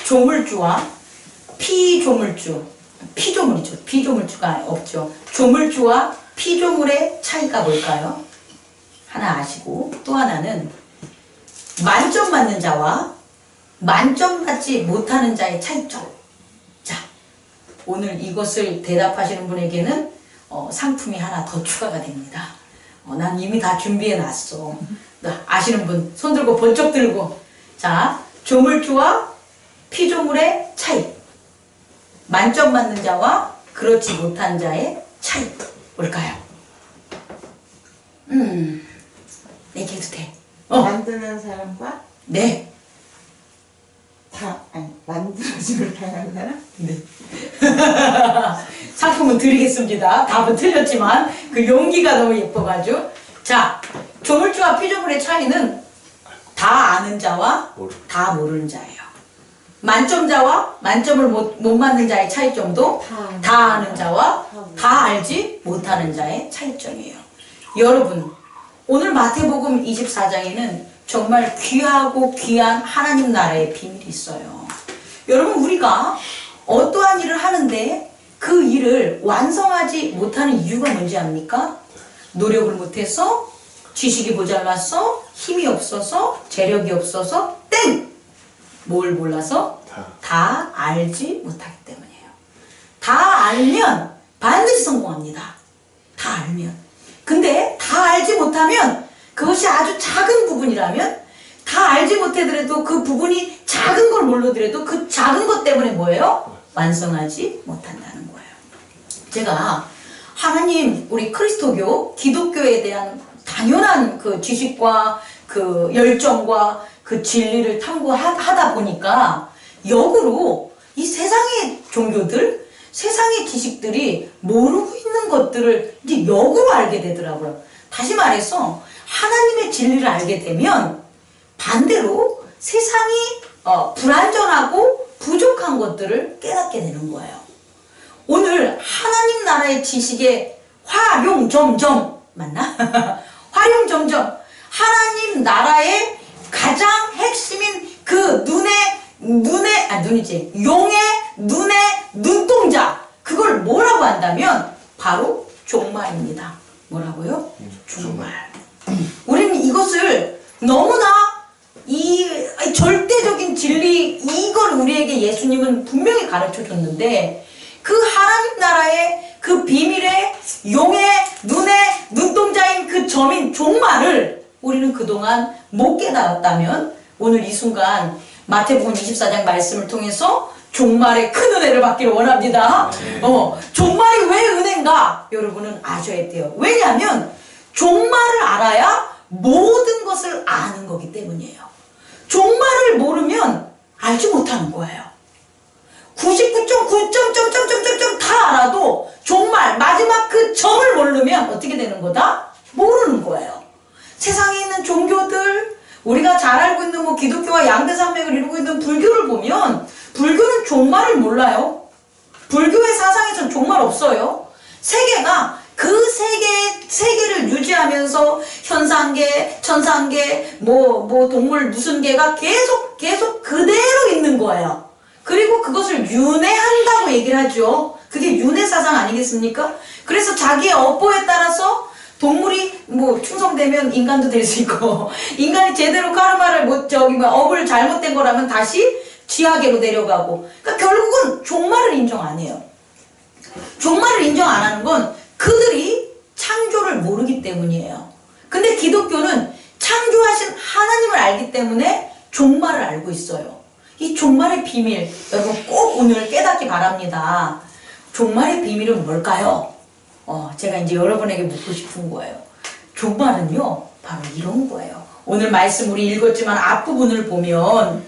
조물주와 피조물이죠. 피조물주가 없죠. 조물주와 피조물의 차이가 뭘까요? 하나 아시고, 또 하나는 만점 받는 자와 만점 받지 못하는 자의 차이점. 자, 오늘 이것을 대답하시는 분에게는 상품이 하나 더 추가가 됩니다. 난 이미 다 준비해 놨어. 아시는 분 손 들고 번쩍 들고. 자, 조물주와 피조물의 차이, 만점 받는 자와 그렇지 못한 자의 차이 뭘까요? 얘기해도 돼. 만드는 사람과 네. 만들어짐을 당하는 사람? 네. 상품은 드리겠습니다. 답은 틀렸지만 그 용기가 너무 예뻐가지고. 자, 조물주와 피조물의 차이는 다 아는 자와 다 모르는 자예요. 만점자와 만점을 못 맞는 자의 차이점도 다 아는 자와 다 알지 못하는 자의 차이점이에요. 여러분, 오늘 마태복음 24장에는 정말 귀하고 귀한 하나님 나라의 비밀이 있어요. 여러분, 우리가 어떠한 일을 하는데 그 일을 완성하지 못하는 이유가 뭔지 압니까? 노력을 못해서, 지식이 모자라서, 힘이 없어서, 재력이 없어서, 땡! 뭘 몰라서? 다 알지 못하기 때문이에요. 다 알면 반드시 성공합니다. 다 알면. 근데 다 알지 못하면, 그것이 아주 작은 부분이라면, 다 알지 못하더라도 그 부분이 작은 걸 모르더라도 그 작은 것 때문에 뭐예요? 완성하지 못한다는 거예요. 제가 하나님, 우리 그리스도교, 기독교에 대한 당연한 그 지식과 그 열정과 그 진리를 탐구하다 보니까 역으로 이 세상의 종교들, 세상의 지식들이 모르고 있는 것들을 이제 역으로 알게 되더라고요. 다시 말해서 하나님의 진리를 알게 되면 반대로 세상이 불완전하고 부족한 것들을 깨닫게 되는 거예요. 오늘 하나님 나라의 지식의 화룡점점 맞나? 화룡점점, 하나님 나라의 가장 핵심인 그 용의 눈의 눈동자, 그걸 뭐라고 한다면 바로 종말입니다. 뭐라고요? 종말. 우리는 이것을 너무나 이 절대적인 진리, 이걸 우리에게 예수님은 분명히 가르쳐 줬는데, 그 하나님 나라의 그 비밀의 용의 눈의 눈동자인 그 점인 종말을 우리는 그동안 못 깨달았다면, 오늘 이 순간 마태복음 24장 말씀을 통해서 종말의 큰 은혜를 받기를 원합니다. 종말이 왜 은혜인가? 여러분은 아셔야 돼요. 왜냐하면 종말을 알아야 모든 것을 아는 거기 때문이에요. 종말을 모르면 알지 못하는 거예요. 99.9점점점점점 다 알아도 종말, 마지막 그 점을 모르면 어떻게 되는 거다? 모르는 거예요. 세상에 있는 종교들, 우리가 잘 알고 있는 뭐 기독교와 양대산맥을 이루고 있는 불교를 보면 불교는 종말을 몰라요. 불교의 사상에서는 종말 없어요. 세계가 그 세계를 유지하면서 현상계, 천상계, 뭐 동물 무슨 계가 계속 그대로 있는 거예요. 그리고 그것을 윤회한다고 얘기를 하죠. 그게 윤회 사상 아니겠습니까? 그래서 자기의 업보에 따라서 동물이 뭐 충성되면 인간도 될 수 있고, 인간이 제대로 카르마를 업을 잘못된 거라면 다시 지하계로 내려가고. 그러니까 결국은 종말을 인정 안 해요. 종말을 인정 안 하는 건 그들이 창조를 모르기 때문이에요. 근데 기독교는 창조하신 하나님을 알기 때문에 종말을 알고 있어요. 이 종말의 비밀, 여러분 꼭 오늘 깨닫기 바랍니다. 종말의 비밀은 뭘까요? 제가 이제 여러분에게 묻고 싶은 거예요. 종말은요, 바로 이런 거예요. 오늘 말씀 우리 읽었지만 앞부분을 보면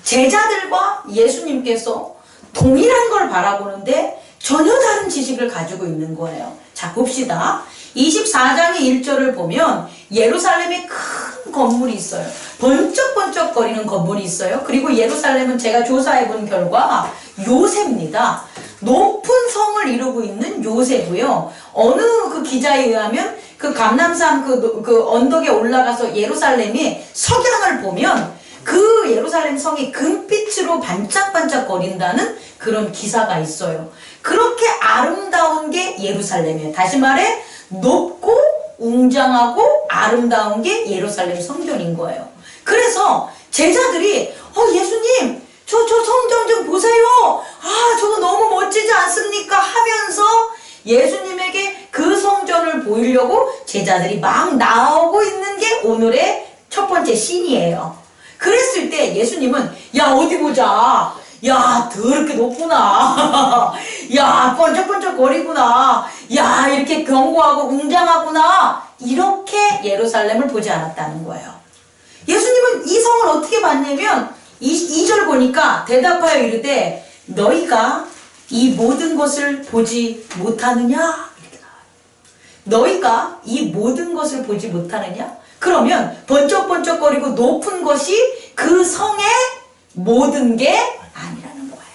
제자들과 예수님께서 동일한 걸 바라보는데 전혀 다른 지식을 가지고 있는 거예요. 자, 봅시다. 24장의 1절을 보면 예루살렘에 큰 건물이 있어요. 번쩍번쩍거리는 건물이 있어요. 그리고 예루살렘은 제가 조사해본 결과 요새입니다. 높은 성을 이루고 있는 요새고요. 어느 그 기자에 의하면 그 감람산 그 언덕에 올라가서 예루살렘이 석양을 보면 그 예루살렘 성이 금빛으로 반짝반짝거린다는 그런 기사가 있어요. 그렇게 아름다운 게 예루살렘이에요. 다시 말해 높고 웅장하고 아름다운 게 예루살렘 성전인 거예요. 그래서 제자들이 예수님 저 성전 좀 보세요. 아 저거 너무 멋지지 않습니까? 하면서 예수님에게 그 성전을 보이려고 제자들이 막 나오고 있는 게 오늘의 첫 번째 씬이에요. 그랬을 때 예수님은 야 어디 보자. 야 더럽게 높구나. 야 번쩍번쩍 거리구나. 야 이렇게 견고하고 웅장하구나. 이렇게 예루살렘을 보지 않았다는 거예요. 예수님은 이 성을 어떻게 봤냐면 2절 보니까 대답하여 이르되 너희가 이 모든 것을 보지 못하느냐? 이렇게 나와요. 너희가 이 모든 것을 보지 못하느냐? 그러면 번쩍번쩍거리고 높은 것이 그 성의 모든 게 아니라는 거예요.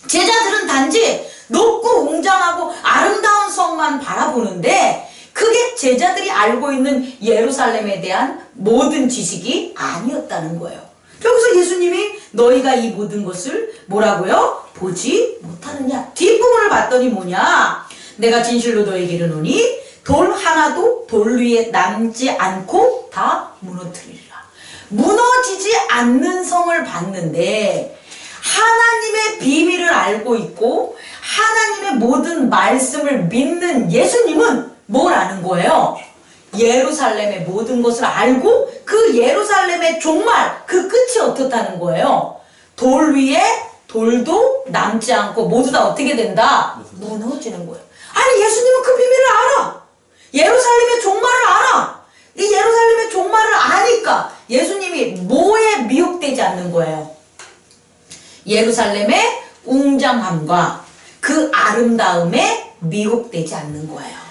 제자들은 단지 높고 웅장하고 아름다운 성만 바라보는데 그게 제자들이 알고 있는 예루살렘에 대한 모든 지식이 아니었다는 거예요. 여기서 예수님이 너희가 이 모든 것을 뭐라고요? 보지 못하느냐? 뒷부분을 봤더니 뭐냐? 내가 진실로 너에게 이르노니 돌 하나도 돌 위에 남지 않고 다 무너뜨리리라. 무너지지 않는 성을 봤는데 하나님의 비밀을 알고 있고 하나님의 모든 말씀을 믿는 예수님은 뭘 아는 거예요? 예루살렘의 모든 것을 알고 그 예루살렘의 종말, 그 끝이 어떻다는 거예요? 돌 위에 돌도 남지 않고 모두 다 어떻게 된다? 무너지는 거예요. 아니 예수님은 그 비밀을 알아. 예루살렘의 종말을 알아. 이 예루살렘의 종말을 아니까 예수님이 뭐에 미혹되지 않는 거예요? 예루살렘의 웅장함과 그 아름다움에 미혹되지 않는 거예요.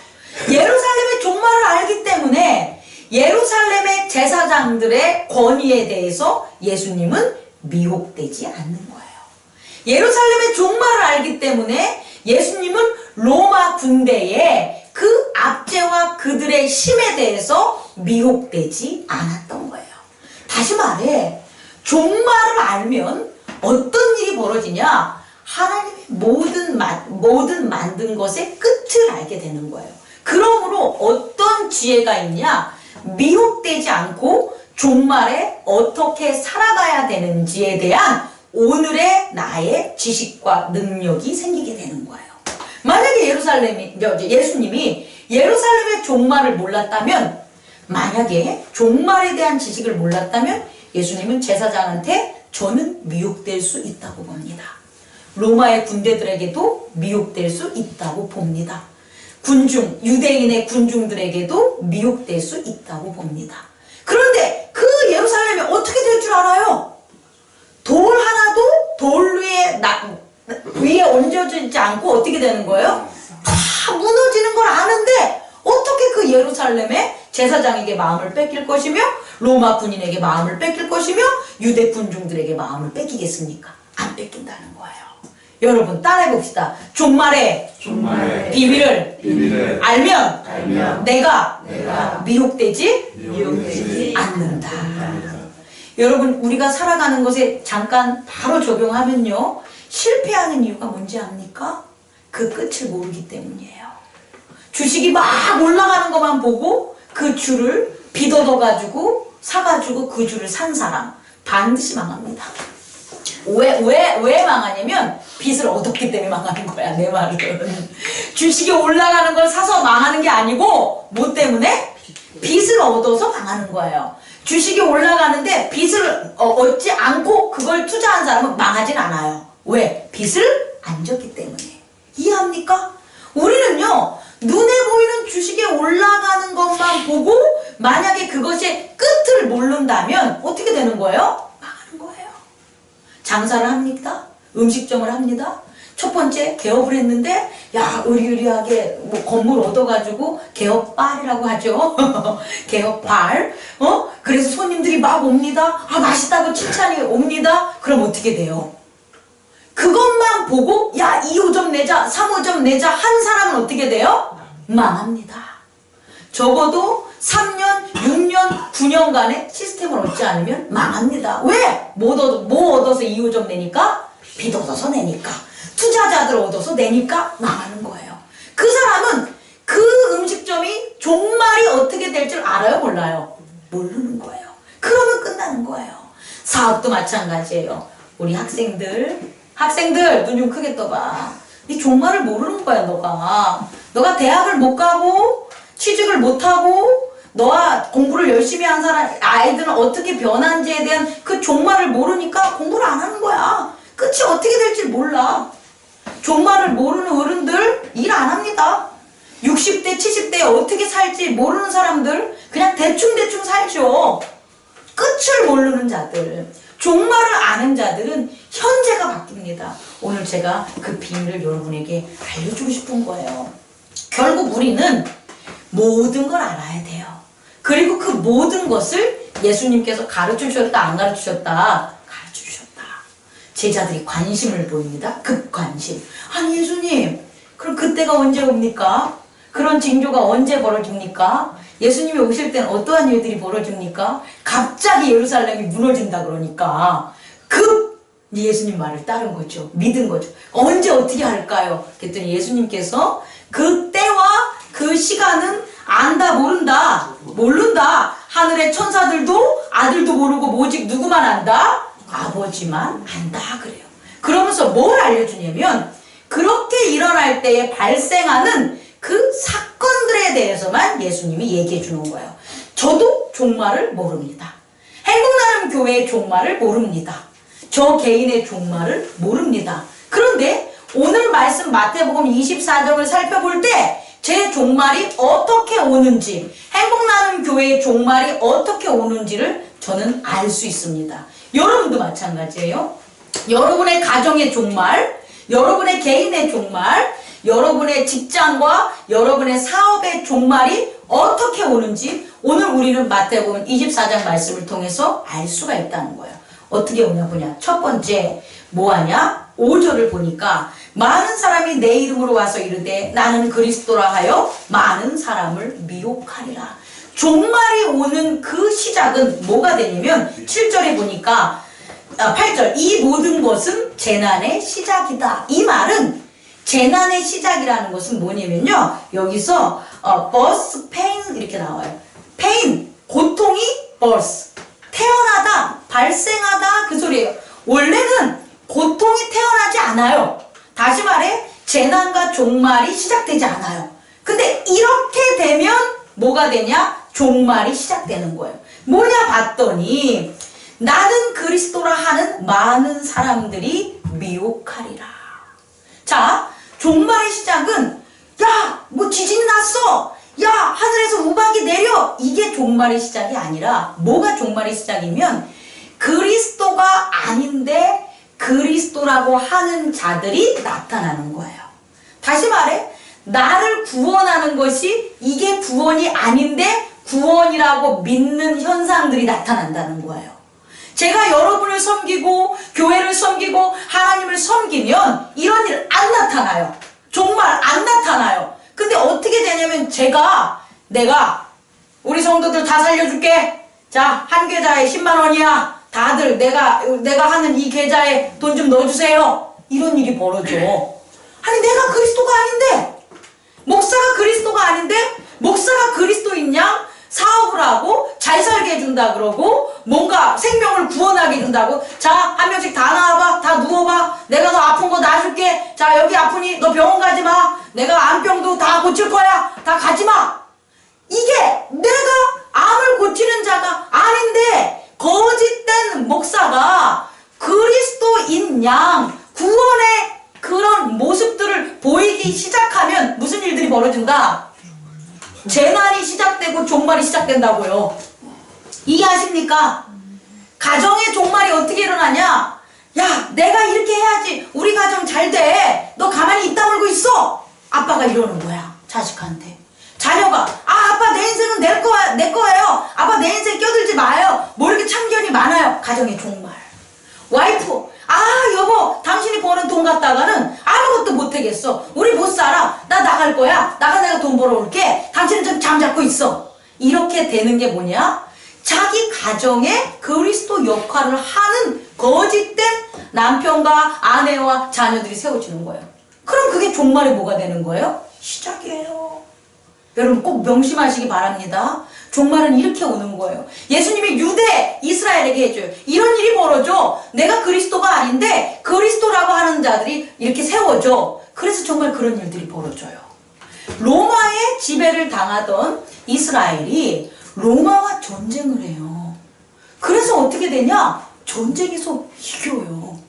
예루살렘의 종말을 알기 때문에 예루살렘의 제사장들의 권위에 대해서 예수님은 미혹되지 않는 거예요. 예루살렘의 종말을 알기 때문에 예수님은 로마 군대의 그 압제와 그들의 힘에 대해서 미혹되지 않았던 거예요. 다시 말해 종말을 알면 어떤 일이 벌어지냐? 하나님의 모든 만든 것의 끝을 알게 되는 거예요. 그러므로 어떤 지혜가 있냐? 미혹되지 않고 종말에 어떻게 살아가야 되는지에 대한 오늘의 나의 지식과 능력이 생기게 되는 거예요. 만약에 예수님이 예루살렘의 종말을 몰랐다면, 만약에 종말에 대한 지식을 몰랐다면 예수님은 제사장한테 저는 미혹될 수 있다고 봅니다. 로마의 군대들에게도 미혹될 수 있다고 봅니다. 유대인의 군중들에게도 미혹될 수 있다고 봅니다. 그런데 그 예루살렘이 어떻게 될 줄 알아요? 돌 하나도 돌 위에 얹어지지 않고 어떻게 되는 거예요? 다 무너지는 걸 아는데 어떻게 그 예루살렘에 제사장에게 마음을 뺏길 것이며 로마 군인에게 마음을 뺏길 것이며 유대 군중들에게 마음을 뺏기겠습니까? 안 뺏긴다는 거예요. 여러분 따라해 봅시다. 종말의 비밀을 알면 내가 미혹되지 않는다. 여러분 우리가 살아가는 것에 잠깐 바로 적용하면요, 실패하는 이유가 뭔지 압니까? 그 끝을 모르기 때문이에요. 주식이 막 올라가는 것만 보고 그 줄을 빚어둬가지고 사가지고 그 줄을 산 사람 반드시 망합니다. 왜 망하냐면 빚을 얻었기 때문에 망하는 거야. 내 말은 주식이 올라가는 걸 사서 망하는 게 아니고 뭐 때문에? 빚을 얻어서 망하는 거예요. 주식이 올라가는데 빚을 얻지 않고 그걸 투자한 사람은 망하진 않아요. 왜? 빚을 안 졌기 때문에. 이해합니까? 우리는요 눈에 보이는 주식이 올라가는 것만 보고 만약에 그것의 끝을 모른다면 어떻게 되는 거예요? 망하는 거예요. 장사를 합니다. 음식점을 합니다. 첫 번째 개업을 했는데 야 의리의리하게 뭐 건물 얻어가지고 개업발이라고 하죠. 개업발. 그래서 손님들이 막 옵니다. 아 맛있다고 칭찬이 옵니다. 그럼 어떻게 돼요? 그것만 보고 야 2호점 내자 3호점 내자 한 사람은 어떻게 돼요? 망합니다. 적어도 3년, 6년, 9년간의 시스템을 얻지 않으면 망합니다. 왜? 뭐 얻어서 이호점 내니까? 빚 얻어서 내니까. 투자자들 얻어서 내니까 망하는 거예요. 그 사람은 그 음식점이 종말이 어떻게 될 줄 알아요? 몰라요? 모르는 거예요. 그러면 끝나는 거예요. 사업도 마찬가지예요. 우리 학생들 눈 좀 크게 떠봐. 네 종말을 모르는 거야. 너가 대학을 못 가고 취직을 못 하고 너와 공부를 열심히 한 사람 아이들은 어떻게 변하는지에 대한 그 종말을 모르니까 공부를 안 하는 거야. 끝이 어떻게 될지 몰라. 종말을 모르는 어른들 일 안 합니다. 60대 70대에 어떻게 살지 모르는 사람들 그냥 대충 살죠. 끝을 모르는 자들, 종말을 아는 자들은 현재가 바뀝니다. 오늘 제가 그 비밀을 여러분에게 알려주고 싶은 거예요. 결국 우리는 모든 걸 알아야 돼요. 그리고 그 모든 것을 예수님께서 가르쳐주셨다 안 가르쳐주셨다? 가르쳐주셨다. 제자들이 관심을 보입니다. 급관심. 아니 예수님 그럼 그때가 언제 옵니까? 그런 징조가 언제 벌어집니까? 예수님이 오실 때는 어떠한 일들이 벌어집니까? 갑자기 예루살렘이 무너진다 그러니까 예수님 말을 따른 거죠. 믿은 거죠. 언제 어떻게 할까요? 그랬더니 예수님께서 그 때와 그 시간은 안다 모른다. 하늘의 천사들도 아들도 모르고 오직 누구만 안다? 아버지만 안다 그래요. 그러면서 뭘 알려주냐면 그렇게 일어날 때에 발생하는 그 사건들에 대해서만 예수님이 얘기해 주는 거예요. 저도 종말을 모릅니다. 행복나눔 교회의 종말을 모릅니다. 저 개인의 종말을 모릅니다. 그런데 오늘 말씀 마태복음 24장을 살펴볼 때 제 종말이 어떻게 오는지, 행복나눔 교회의 종말이 어떻게 오는지를 저는 알 수 있습니다. 여러분도 마찬가지예요. 여러분의 가정의 종말, 여러분의 개인의 종말, 여러분의 직장과 여러분의 사업의 종말이 어떻게 오는지 오늘 우리는 마태복음 24장 말씀을 통해서 알 수가 있다는 거예요. 어떻게 오냐 보냐. 첫 번째 뭐하냐? 5절을 보니까 많은 사람이 내 이름으로 와서 이르되 나는 그리스도라 하여 많은 사람을 미혹하리라. 종말이 오는 그 시작은 뭐가 되냐면 7절에 보니까 8절 이 모든 것은 재난의 시작이다. 이 말은 재난의 시작이라는 것은 뭐냐면요. 여기서 birth, pain 이렇게 나와요. pain, 고통이 birth, 태어나다, 발생하다 그 소리예요. 원래는 고통이 태어나지 않아요. 다시 말해 재난과 종말이 시작되지 않아요. 근데 이렇게 되면 뭐가 되냐? 종말이 시작되는 거예요. 뭐냐 봤더니 나는 그리스도라 하는 많은 사람들이 미혹하리라. 자, 종말의 시작은 야, 뭐 지진이 났어. 야, 하늘에서 우박이 내려. 이게 종말의 시작이 아니라 뭐가 종말의 시작이면 그리스도가 아닌데 그리스도라고 하는 자들이 나타나는 거예요. 다시 말해 나를 구원하는 것이 이게 구원이 아닌데 구원이라고 믿는 현상들이 나타난다는 거예요. 제가 여러분을 섬기고 교회를 섬기고 하나님을 섬기면 이런 일 안 나타나요. 정말 안 나타나요. 근데 어떻게 되냐면 내가 우리 성도들 다 살려줄게. 자, 한 계좌에 10만 원이야. 다들 내가 하는 이 계좌에 돈 좀 넣어주세요. 이런 일이 벌어져. 아니 내가 그리스도가 아닌데 목사가 그리스도가 아닌데 목사가 그리스도인 양 사업을 하고 잘 살게 해준다 그러고 뭔가 생명을 구원하게 해준다고 자, 한 명씩 다 나와봐. 다 누워봐. 내가 너 아픈 거 놔줄게. 자, 여기 아프니 너 병원 가지 마. 내가 암병도 다 고칠 거야. 다 가지 마. 이게 내가 암을 고치는 자가 아닌데 거짓된 목사가 그리스도인 양 구원의 그런 모습들을 보이기 시작하면 무슨 일들이 벌어진다? 재난이 시작되고 종말이 시작된다고요. 이해하십니까? 가정의 종말이 어떻게 일어나냐? 야, 내가 이렇게 해야지 우리 가정 잘 돼. 너 가만히 입 다물고 있어. 아빠가 이러는 거야. 자식한테. 자녀가 아빠 내 인생은 내 거예요. 아빠 내 인생 껴들지 마요. 뭐 이렇게 참견이 많아요. 가정의 종말. 와이프 여보 당신이 버는 돈 갖다가는 아무것도 못하겠어. 우리 못 살아. 나 나갈 거야. 내가 돈 벌어올게. 당신은 좀 잠 잡고 있어. 이렇게 되는 게 뭐냐? 자기 가정에 그리스도 역할을 하는 거짓된 남편과 아내와 자녀들이 세워지는 거예요. 그럼 그게 종말에 뭐가 되는 거예요? 시작이에요. 여러분 꼭 명심하시기 바랍니다. 종말은 이렇게 오는 거예요. 예수님이 유대 이스라엘에게 해줘요. 이런 일이 벌어져. 내가 그리스도가 아닌데 그리스도라고 하는 자들이 이렇게 세워져. 그래서 정말 그런 일들이 벌어져요. 로마의 지배를 당하던 이스라엘이 로마와 전쟁을 해요. 그래서 어떻게 되냐? 전쟁에서 이겨요.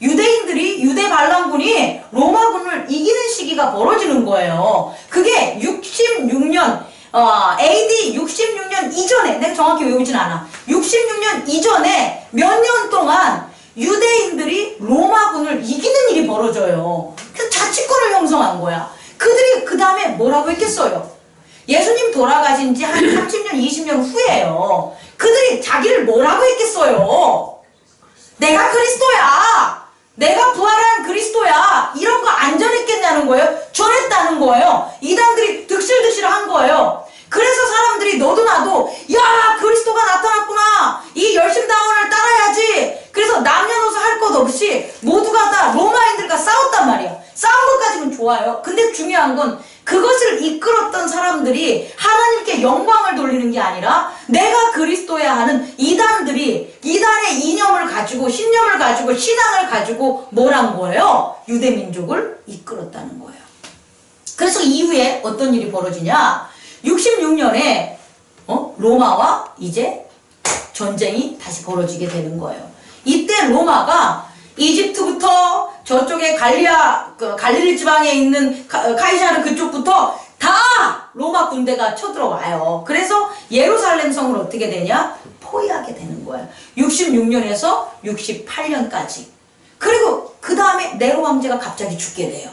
유대인들이, 유대 반란군이 로마군을 이기는 시기가 벌어지는 거예요. 그게 66년, AD 66년 이전에, 내가 정확히 외우진 않아. 66년 이전에 몇 년 동안 유대인들이 로마군을 이기는 일이 벌어져요. 그래서 자치권을 형성한 거야. 그들이 그 다음에 뭐라고 했겠어요? 예수님 돌아가신 지 한 30년, 20년 후에요. 그들이 자기를 뭐라고 했겠어요? 내가 그리스도야. 내가 부활한 그리스도야. 이런 거 안 전했겠냐는 거예요. 전했다는 거예요. 이단들이 득실득실한 거예요. 그래서 사람들이 너도 나도 야 그리스도가 나타났구나. 이 열심당원을 따라야지. 그래서 남녀노소 할 것 없이 모두가 다 로마인들과 싸웠단 말이야. 싸운 것까지는 좋아요. 근데 중요한 건 그것을 이끌었던 사람들이 하나님께 영광을 돌리는 게 아니라 내가 그리스도야 하는 이단들이 이단의 이념을 가지고 신념을 가지고 신앙을 가지고 뭘 한 거예요? 유대민족을 이끌었다는 거예요. 그래서 이후에 어떤 일이 벌어지냐? 66년에 로마와 이제 전쟁이 다시 벌어지게 되는 거예요. 이때 로마가 이집트부터 저쪽에 갈릴리 지방에 있는 카이사르 그쪽부터 다 로마 군대가 쳐들어와요. 그래서 예루살렘 성을 어떻게 되냐? 포위하게 되는 거예요. 66년에서 68년까지. 그리고 그 다음에 네로 황제가 갑자기 죽게 돼요.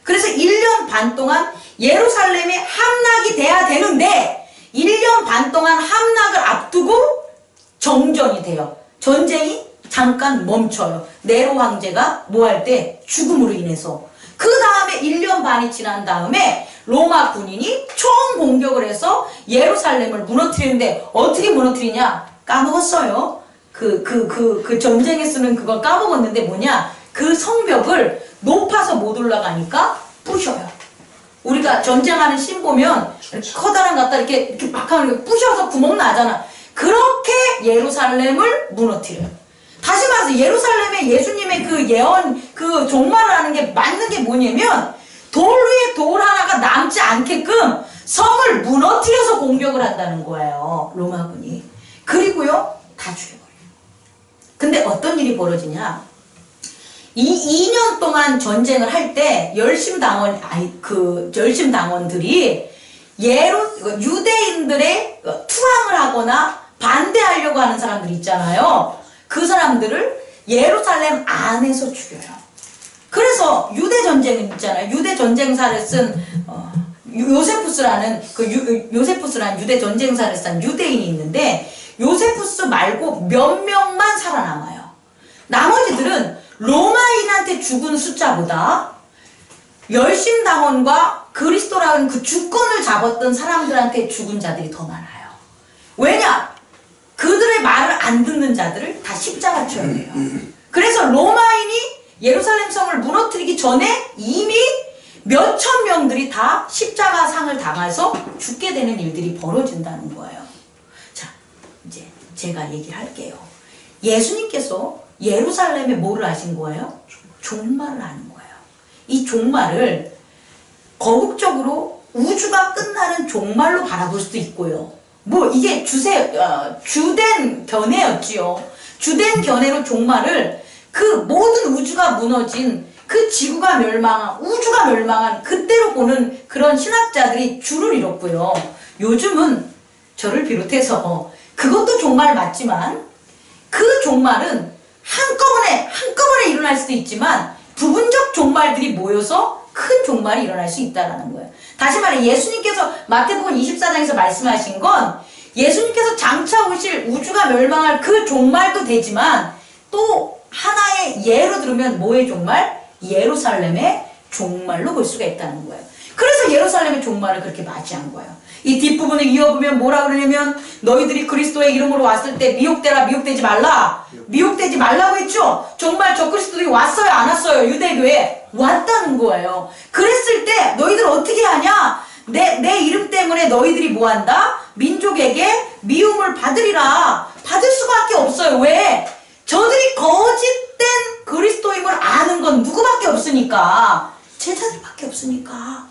그래서 1년 반 동안 예루살렘에 함락이 돼야 되는데 1년 반 동안 함락을 앞두고 정전이 돼요. 전쟁이 잠깐 멈춰요. 네로 황제가 뭐 할 때? 죽음으로 인해서. 그 다음에 1년 반이 지난 다음에 로마 군인이 총 공격을 해서 예루살렘을 무너뜨리는데 어떻게 무너뜨리냐? 까먹었어요. 그 전쟁에 쓰는 그걸 까먹었는데 뭐냐? 그 성벽을 높아서 못 올라가니까 부셔요. 우리가 전쟁하는 씬 보면 커다란 갖다 이렇게 막 하면 부셔서 구멍 나잖아. 그렇게 예루살렘을 무너뜨려요. 다시 말해서 예루살렘에 예수님의 그 예언, 그 종말을 하는 게 맞는 게 뭐냐면 돌 위에 돌 하나가 남지 않게끔 성을 무너뜨려서 공격을 한다는 거예요. 로마군이. 그리고요, 다 죽여버려요. 근데 어떤 일이 벌어지냐? 이 2년 동안 전쟁을 할 때 열심당원들이 유대인들의 투항을 하거나 반대하려고 하는 사람들 있잖아요. 그 사람들을 예루살렘 안에서 죽여요. 그래서 유대 전쟁은 있잖아요. 유대 전쟁사를 쓴 요세푸스라는 요세푸스라는 유대 전쟁사를 쓴 유대인이 있는데 요세푸스 말고 몇 명만 살아남아요. 나머지들은 로마인한테 죽은 숫자보다 열심당원과 그리스도라는 그 주권을 잡았던 사람들한테 죽은 자들이 더 많아요. 왜냐? 그들의 말을 안 듣는 자들을 다 십자가 쳐야 돼요. 그래서 로마인이 예루살렘 성을 무너뜨리기 전에 이미 몇천 명들이 다 십자가 상을 당해서 죽게 되는 일들이 벌어진다는 거예요. 자, 이제 제가 얘기를 할게요. 예수님께서 예루살렘에 뭐를 하신 거예요? 종말을 하는 거예요. 이 종말을 거국적으로 우주가 끝나는 종말로 바라볼 수도 있고요. 뭐 이게 주된 견해였지요. 주된 견해로 종말을 그 모든 우주가 무너진 그 지구가 멸망한 우주가 멸망한 그때로 보는 그런 신학자들이 줄을 이뤘고요. 요즘은 저를 비롯해서 그것도 종말 맞지만 그 종말은 한꺼번에 일어날 수도 있지만 부분적 종말들이 모여서 큰 종말이 일어날 수 있다는 거예요. 다시 말해 예수님께서 마태복음 24장에서 말씀하신 건 예수님께서 장차 오실 우주가 멸망할 그 종말도 되지만 또 하나의 예로 들으면 뭐의 종말? 예루살렘의 종말로 볼 수가 있다는 거예요. 그래서 그래서 예루살렘의 종말을 그렇게 맞이한 거예요. 이 뒷부분을 이어보면 뭐라 그러냐면 너희들이 그리스도의 이름으로 왔을 때 미혹되라 미혹되지 말라. 미혹되지 말라고 했죠. 정말 저 그리스도들이 왔어요 안 왔어요? 유대교에 왔다는 거예요. 그랬을 때 너희들 어떻게 하냐? 내 이름 때문에 너희들이 뭐한다? 민족에게 미움을 받으리라. 받을 수밖에 없어요. 왜? 저들이 거짓된 그리스도임을 아는 건 누구밖에 없으니까. 제자들밖에 없으니까.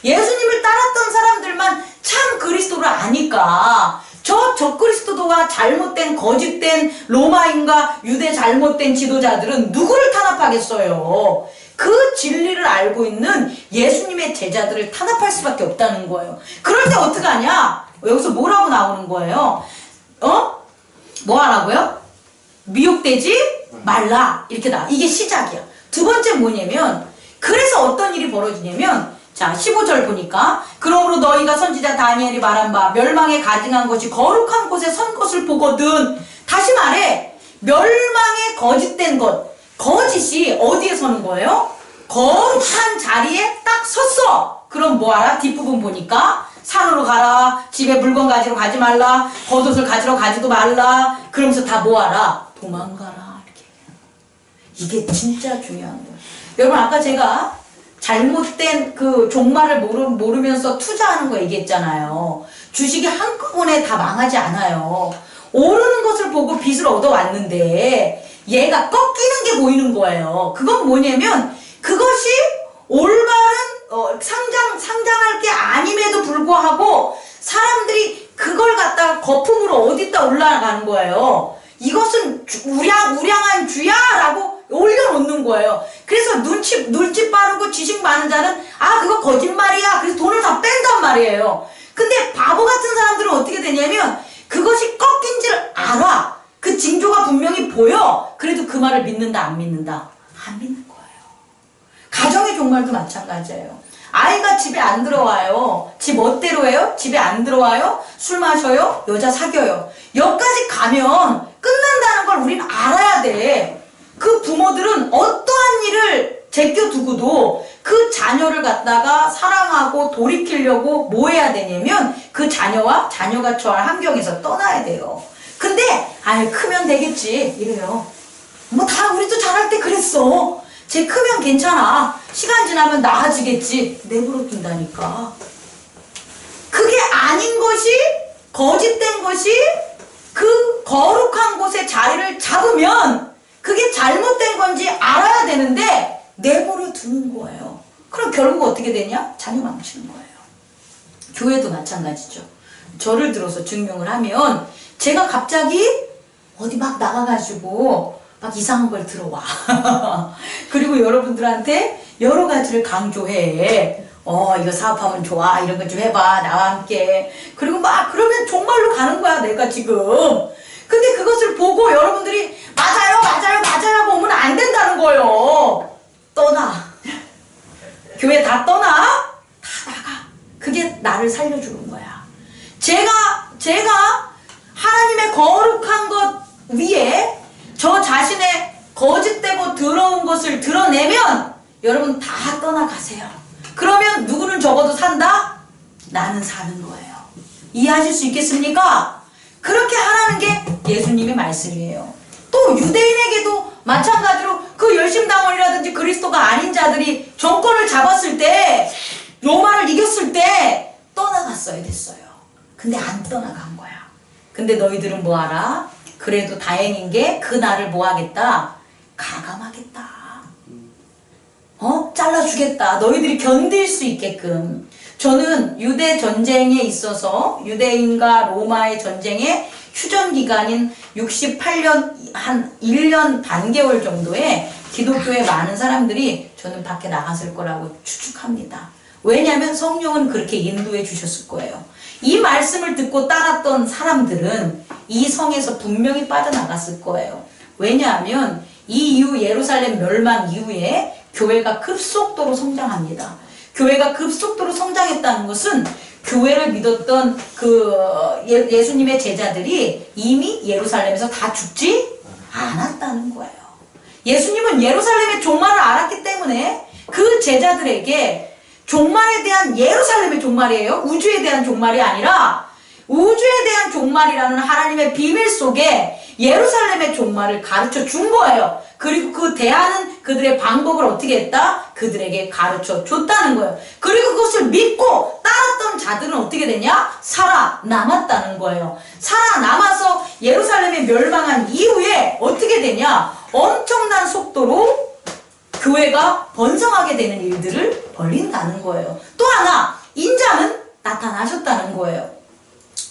예수님을 따랐던 사람들만 참 그리스도를 아니까 저 그리스도가 잘못된 거짓된 로마인과 유대 잘못된 지도자들은 누구를 탄압하겠어요? 그 진리를 알고 있는 예수님의 제자들을 탄압할 수밖에 없다는 거예요. 그럴 때 어떡하냐? 여기서 뭐라고 나오는 거예요? 뭐 하라고요? 미혹되지 말라. 이렇게 나와. 이게 시작이야. 두 번째 뭐냐면 그래서 어떤 일이 벌어지냐면 자 15절 보니까 그러므로 너희가 선지자 다니엘이 말한 바 멸망에 가증한 것이 거룩한 곳에 선 것을 보거든. 다시 말해 멸망에 거짓된 것 거짓이 어디에 서는 거예요? 거룩한 자리에 딱 섰어. 그럼 뭐하라? 뒷부분 보니까 산으로 가라. 집에 물건 가지러 가지 말라. 겉옷을 가지러 가지도 말라. 그러면서 다 뭐하라? 도망가라. 이렇게. 이게 진짜 중요한 거예요. 여러분 아까 제가 잘못된 그 종말을 모르면서 투자하는 거 얘기했잖아요. 주식이 한꺼번에 다 망하지 않아요. 오르는 것을 보고 빚을 얻어왔는데 얘가 꺾이는 게 보이는 거예요. 그건 뭐냐면 그것이 올바른 상장할 게 아님에도 불구하고 사람들이 그걸 갖다가 거품으로 어디다 올라가는 거예요. 이것은 우량한 주야 라고 올려놓는 거예요. 그래서 눈치 빠르고 지식 많은 자는 아 그거 거짓말이야. 그래서 돈을 다 뺀단 말이에요. 근데 바보 같은 사람들은 어떻게 되냐면 그것이 꺾인 줄 알아. 그 징조가 분명히 보여. 그래도 그 말을 믿는다 안 믿는다? 안 믿는 거예요. 가정의 종말도 마찬가지예요. 아이가 집에 안 들어와요. 집 멋대로 해요? 집에 안 들어와요? 술 마셔요? 여자 사겨요. 여기까지 가면 끝난다는 걸 우린 알아야 돼. 그 부모들은 어떠한 일을 제껴두고도 그 자녀를 갖다가 사랑하고 돌이키려고 뭐 해야 되냐면 그 자녀가 처할 환경에서 떠나야 돼요. 근데 아유 크면 되겠지 이래요. 뭐 다 우리도 자랄 때 그랬어. 쟤 크면 괜찮아. 시간 지나면 나아지겠지. 내버려 둔다니까. 그게 아닌 것이 거짓된 것이 그 거룩한 곳에 자리를 잡으면 그게 잘못된 건지 알아야 되는데 내버려 두는 거예요. 그럼 결국 어떻게 되냐? 자녀 망치는 거예요. 교회도 마찬가지죠. 저를 들어서 증명을 하면 제가 갑자기 어디 막 나가가지고 막 이상한 걸 들어와. 그리고 여러분들한테 여러 가지를 강조해. 이거 사업하면 좋아. 이런 거 좀 해봐. 나와 함께. 그리고 막 그러면 정말로 가는 거야. 내가 지금. 근데 그것을 보고 여러분들이 맞아요 하고 오면 안 된다는 거예요. 떠나. 교회 다 떠나? 다 나가. 그게 나를 살려주는 거야. 제가 하나님의 거룩한 것 위에 저 자신의 거짓되고 더러운 것을 드러내면 여러분 다 떠나가세요. 그러면 누구는 적어도 산다? 나는 사는 거예요. 이해하실 수 있겠습니까? 그렇게 하라는 게 예수님의 말씀이에요. 또 유대인에게도 마찬가지로 그 열심당원이라든지 그리스도가 아닌 자들이 정권을 잡았을 때 로마를 이겼을 때 떠나갔어야 됐어요. 근데 안 떠나간 거야. 근데 너희들은 뭐하라? 그래도 다행인 게 그 날을 뭐하겠다? 가감하겠다. 잘라주겠다. 너희들이 견딜 수 있게끔. 저는 유대 전쟁에 있어서 유대인과 로마의 전쟁의 휴전기간인 68년 한 1년 반개월 정도에 기독교의 많은 사람들이 저는 밖에 나갔을 거라고 추측합니다. 왜냐하면 성령은 그렇게 인도해 주셨을 거예요. 이 말씀을 듣고 따랐던 사람들은 이 성에서 분명히 빠져나갔을 거예요. 왜냐하면 이 이후 예루살렘 멸망 이후에 교회가 급속도로 성장합니다. 교회가 급속도로 성장했다는 것은 교회를 믿었던 그 예수님의 제자들이 이미 예루살렘에서 다 죽지 않았다는 거예요. 예수님은 예루살렘의 종말을 알았기 때문에 그 제자들에게 종말에 대한 예루살렘의 종말이에요. 우주에 대한 종말이 아니라 우주에 대한 종말이라는 하나님의 비밀 속에 예루살렘의 종말을 가르쳐 준 거예요. 그리고 그 대하는 그들의 방법을 어떻게 했다? 그들에게 가르쳐 줬다는 거예요. 그리고 그것을 믿고 따랐던 자들은 어떻게 되냐? 살아남았다는 거예요. 살아남아서 예루살렘이 멸망한 이후에 어떻게 되냐? 엄청난 속도로 교회가 번성하게 되는 일들을 벌린다는 거예요. 또 하나, 인자는 나타나셨다는 거예요.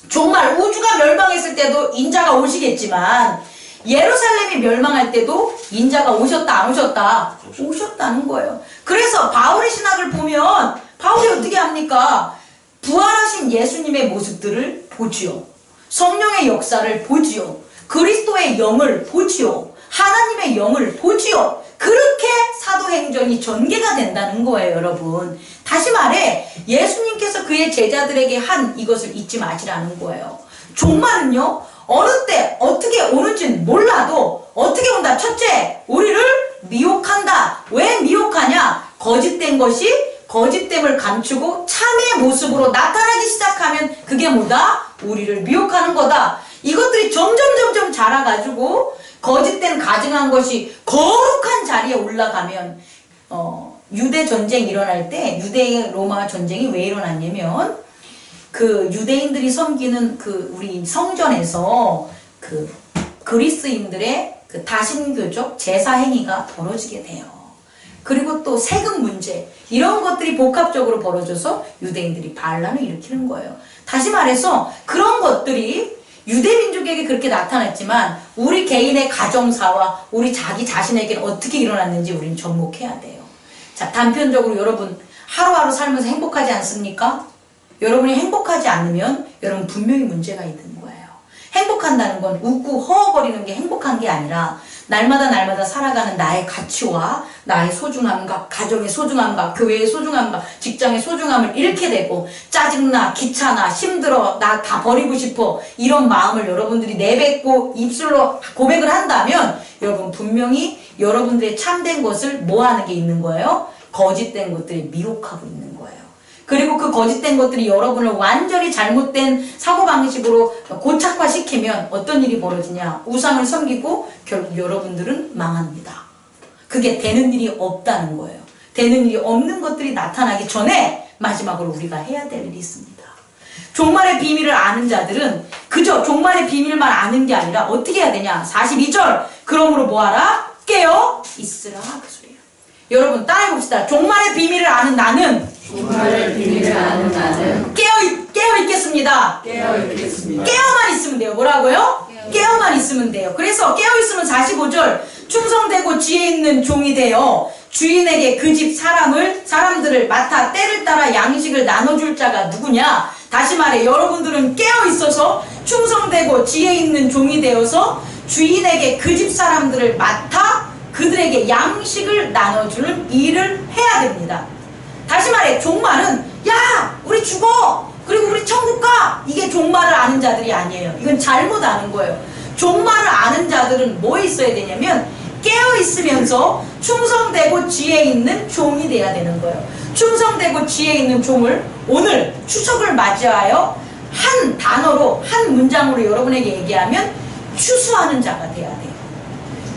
정말 우주가 멸망했을 때도 인자가 오시겠지만 예루살렘이 멸망할 때도 인자가 오셨다 안 오셨다? 오셨다는 거예요. 그래서 바울의 신학을 보면 바울이 어떻게 합니까? 부활하신 예수님의 모습들을 보지요. 성령의 역사를 보지요. 그리스도의 영을 보지요. 하나님의 영을 보지요. 그렇게 사도행전이 전개가 된다는 거예요, 여러분. 다시 말해 예수님께서 그의 제자들에게 한 이것을 잊지 마시라는 거예요. 종말은요, 어느 때 어떻게 오는지는 몰라도 어떻게 온다? 첫째, 우리를 미혹한다. 왜 미혹하냐? 거짓된 것이 거짓됨을 감추고 참의 모습으로 나타나기 시작하면 그게 뭐다? 우리를 미혹하는 거다. 이것들이 점점 자라가지고 거짓된 가증한 것이 거룩한 자리에 올라가면 유대 전쟁이 일어날 때 유대 로마 전쟁이 왜 일어났냐면 그 유대인들이 섬기는 그 우리 성전에서 그 그리스인들의 그 다신교적 제사 행위가 벌어지게 돼요. 그리고 또 세금 문제 이런 것들이 복합적으로 벌어져서 유대인들이 반란을 일으키는 거예요. 다시 말해서 그런 것들이 유대민족에게 그렇게 나타났지만 우리 개인의 가정사와 우리 자기 자신에게는 어떻게 일어났는지 우리는 접목해야 돼요. 자, 단편적으로 여러분 하루하루 살면서 행복하지 않습니까? 여러분이 행복하지 않으면 여러분 분명히 문제가 있는 거예요. 행복한다는 건 웃고 허허거리는 게 행복한 게 아니라 날마다 살아가는 나의 가치와 나의 소중함과 가정의 소중함과 교회의 소중함과 직장의 소중함을 잃게 되고 짜증나, 귀찮아, 힘들어, 나 다 버리고 싶어 이런 마음을 여러분들이 내뱉고 입술로 고백을 한다면 여러분 분명히 여러분들의 참된 것을 뭐 하는 게 있는 거예요? 거짓된 것들이 미혹하고 있는 거예요. 그리고 그 거짓된 것들이 여러분을 완전히 잘못된 사고방식으로 고착화시키면 어떤 일이 벌어지냐? 우상을 섬기고 결국 여러분들은 망합니다. 그게 되는 일이 없다는 거예요. 되는 일이 없는 것들이 나타나기 전에 마지막으로 우리가 해야 될 일이 있습니다. 종말의 비밀을 아는 자들은 그저 종말의 비밀만 아는 게 아니라 어떻게 해야 되냐? 42절 그러므로 뭐하라? 깨어 있으라 그 소리예요. 여러분 따라해봅시다. 종말의 비밀을 아는 나는 종말의 비밀을 아는 나는 깨어 있겠습니다. 깨어만 있으면 돼요. 뭐라고요? 깨어만 있으면 돼요. 그래서 깨어 있으면 45절 충성되고 지혜 있는 종이 되어 주인에게 그 집 사람들을 맡아 때를 따라 양식을 나눠줄 자가 누구냐? 다시 말해 여러분들은 깨어 있어서 충성되고 지혜 있는 종이 되어서 주인에게 그 집 사람들을 맡아 그들에게 양식을 나눠주는 일을 해야 됩니다. 다시 말해 종말은 야 우리 죽어 그리고 우리 천국 가 이게 종말을 아는 자들이 아니에요. 이건 잘못 아는 거예요. 종말을 아는 자들은 뭐에 있어야 되냐면 깨어 있으면서 충성되고 지혜 있는 종이 돼야 되는 거예요. 충성되고 지혜 있는 종을 오늘 추석을 맞이하여 한 단어로 한 문장으로 여러분에게 얘기하면 추수하는 자가 돼야 돼요.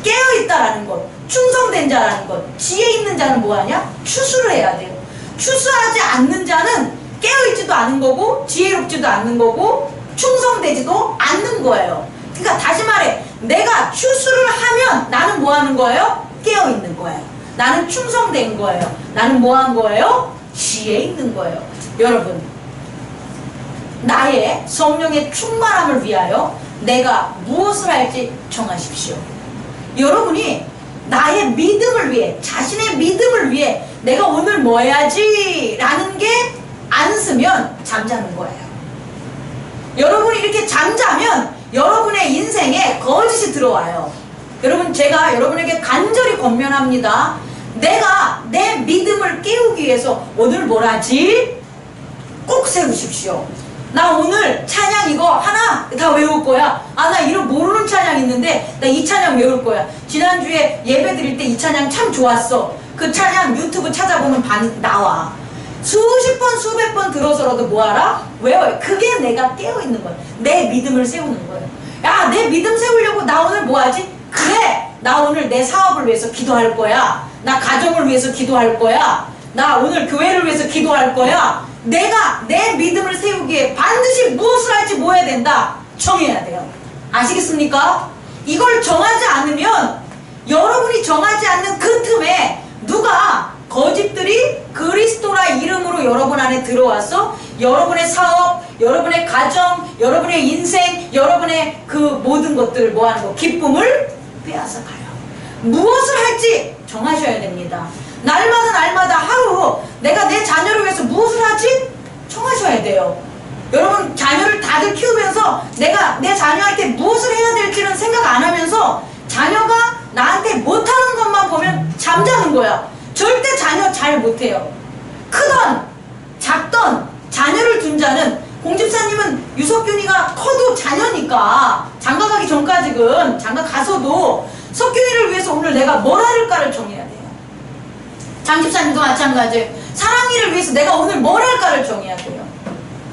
깨어 있다라는 것, 충성된 자라는 것, 지혜 있는 자는 뭐하냐? 추수를 해야 돼요. 추수하지 않는 자는 깨어있지도 않은 거고 지혜롭지도 않는 거고 충성되지도 않는 거예요. 그러니까 다시 말해 내가 추수를 하면 나는 뭐 하는 거예요? 깨어있는 거예요. 나는 충성된 거예요. 나는 뭐 한 거예요? 지혜 있는 거예요. 여러분 나의 성령의 충만함을 위하여 내가 무엇을 할지 정하십시오. 여러분이 나의 믿음을 위해 자신의 믿음을 위해 내가 오늘 뭐 해야지 라는 게 안 쓰면 잠자는 거예요. 여러분이 이렇게 잠자면 여러분의 인생에 거짓이 들어와요. 여러분 제가 여러분에게 간절히 권면합니다. 내가 내 믿음을 깨우기 위해서 오늘 뭘 하지? 꼭 세우십시오. 나 오늘 찬양 이거 하나 다 외울 거야. 아 나 이런 모르는 찬양 있는데 나 이 찬양 외울 거야. 지난주에 예배 드릴 때 이 찬양 참 좋았어. 그 찬양 유튜브 찾아보면 나와. 수십 번 수백 번 들어서라도 뭐하라? 외워요. 그게 내가 깨어있는 거예요. 내 믿음을 세우는 거예요. 야, 내 믿음 세우려고 나 오늘 뭐하지? 그래, 나 오늘 내 사업을 위해서 기도할 거야. 나 가정을 위해서 기도할 거야. 나 오늘 교회를 위해서 기도할 거야. 내가 내 믿음을 세우기에 반드시 무엇을 할지 뭐 해야 된다? 정해야 돼요. 아시겠습니까? 이걸 정하지 않으면, 여러분이 정하지 않는 그 틈에 누가 거짓들이 그리스도라 이름으로 여러분 안에 들어와서 여러분의 사업, 여러분의 가정, 여러분의 인생, 여러분의 그 모든 것들을 뭐하는 거? 기쁨을 빼앗아 가요. 무엇을 할지 정하셔야 됩니다. 날마다 하루 내가 내 자녀를 위해서 무엇을 하지? 정하셔야 돼요. 여러분 자녀를 다들 키우면서 내가 내 자녀한테 무엇을 해야 될지는 생각 안 하면서 자녀가 나한테 못하는 것만 보면 잠자는 거야. 절대 자녀 잘 못해요. 크던 작던 자녀를 둔 자는, 공집사님은 유석균이가 커도 자녀니까 장가 가기 전까지는, 장가 가서도 석균이를 위해서 오늘 내가 뭘 할까를 정해야 돼요. 장집사님도 마찬가지예요. 사랑이를 위해서 내가 오늘 뭘 할까를 정해야 돼요.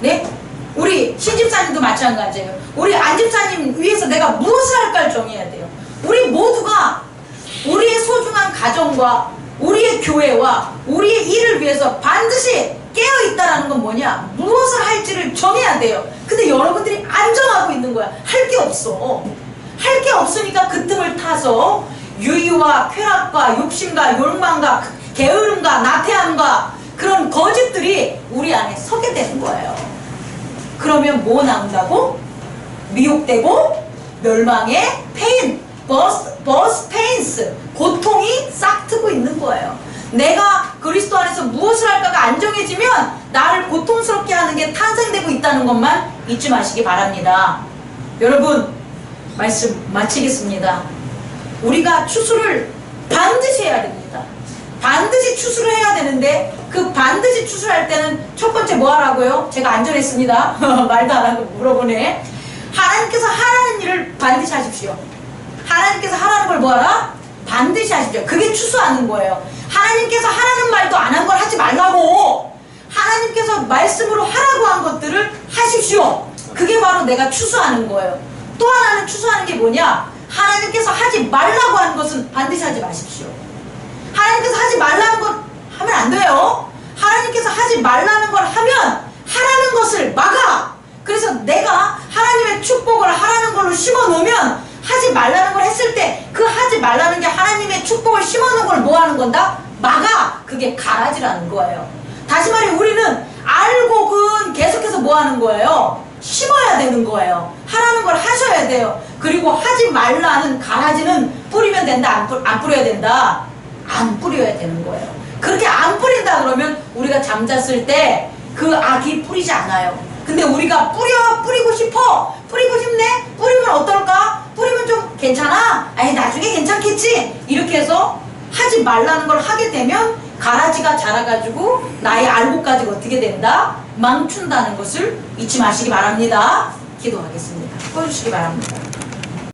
네? 우리 신집사님도 마찬가지예요. 우리 안집사님 위해서 내가 무엇을 할까를 정해야 돼요. 우리 모두가 우리의 소중한 가정과 우리의 교회와 우리의 일을 위해서 반드시 깨어있다라는 건 뭐냐? 무엇을 할지를 정해야 돼요. 근데 여러분들이 안 정하고 있는 거야. 할 게 없어. 할 게 없으니까 그 틈을 타서 유의와 쾌락과 욕심과 욕망과 게으름과 나태함과 그런 거짓들이 우리 안에 서게 되는 거예요. 그러면 뭐 나온다고? 미혹되고 멸망의 페인, 버스 페인스, 고통이 싹트고 있는 거예요. 내가 그리스도 안에서 무엇을 할까가 안 정해지면 나를 고통스럽게 하는 게 탄생되고 있다는 것만 잊지 마시기 바랍니다. 여러분, 말씀 마치겠습니다. 우리가 추수를 반드시 해야 됩니다. 반드시 추수를 해야 되는데, 그 반드시 추수할 때는 첫 번째 뭐 하라고요? 제가 안 전했습니다. 말도 안 하고 물어보네. 하나님께서 하라는 일을 반드시 하십시오. 하나님께서 하라는 걸 뭐 하라? 반드시 하십시오. 그게 추수하는 거예요. 하나님께서 하라는 말도 안 한 걸 하지 말라고. 하나님께서 말씀으로 하라고 한 것들을 하십시오. 그게 바로 내가 추수하는 거예요. 또 하나는 추수하는 게 뭐냐? 하나님께서 하지 말라고 하는 것은 반드시 하지 마십시오. 하나님께서 하지 말라는 것 하면 안 돼요. 하나님께서 하지 말라는 걸 하면 하라는 것을 막아. 그래서 내가 하나님의 축복을 하라는 걸로 심어 놓으면, 하지 말라는 걸 했을 때 그 하지 말라는 게 하나님의 축복을 심어 놓은 걸 뭐 하는 건다? 막아. 그게 가라지라는 거예요. 다시 말해, 우리는 알고는 계속해서 뭐 하는 거예요? 심어야 되는 거예요. 하라는 걸 하셔야 돼요. 그리고 하지 말라는 가라지는 뿌리면 된다, 안 뿌려야 된다? 안 뿌려야 되는 거예요. 그렇게 안 뿌린다 그러면 우리가 잠잤을 때 그 악이 뿌리지 않아요. 근데 우리가 뿌리고 싶어, 뿌리고 싶네, 뿌리면 어떨까? 뿌리면 좀 괜찮아? 아니 나중에 괜찮겠지? 이렇게 해서 하지 말라는 걸 하게 되면 가라지가 자라가지고 나의 알곡까지가 어떻게 된다? 망춘다는 것을 잊지 마시기 바랍니다. 기도하겠습니다. 꺼주시기 바랍니다.